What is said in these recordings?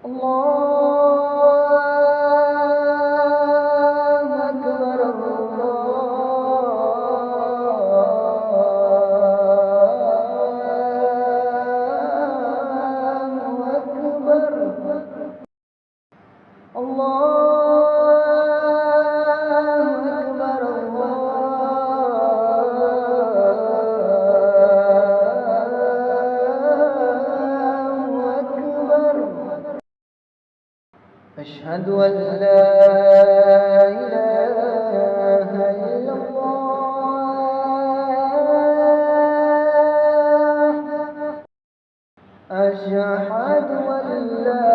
الله أكبر الله أكبر أشهد أن لا إله إلا الله أشهد أن لا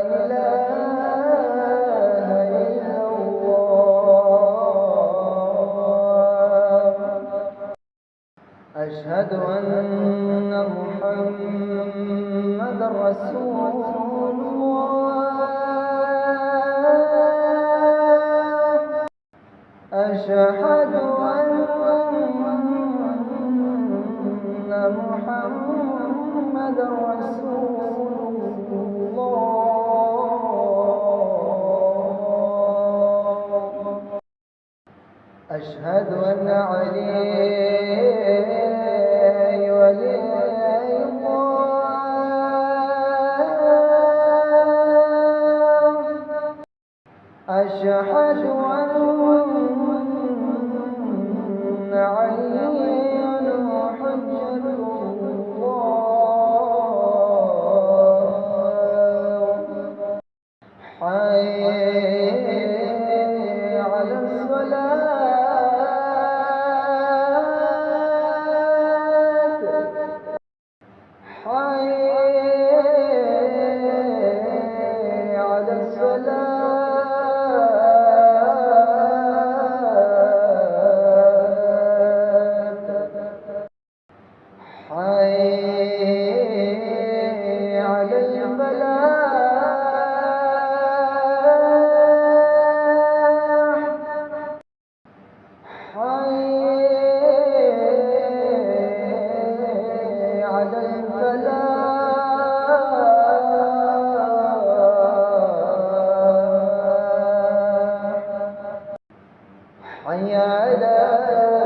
إله إلا الله أشهد أن محمدا رسول الله أشهد أن محمدا رسول الله أشهد أن علي ولي الله أشهد أن عليا حجة الله حي على الصلاة حي على الصلاة حي على الفلاح حي على الفلاح حي على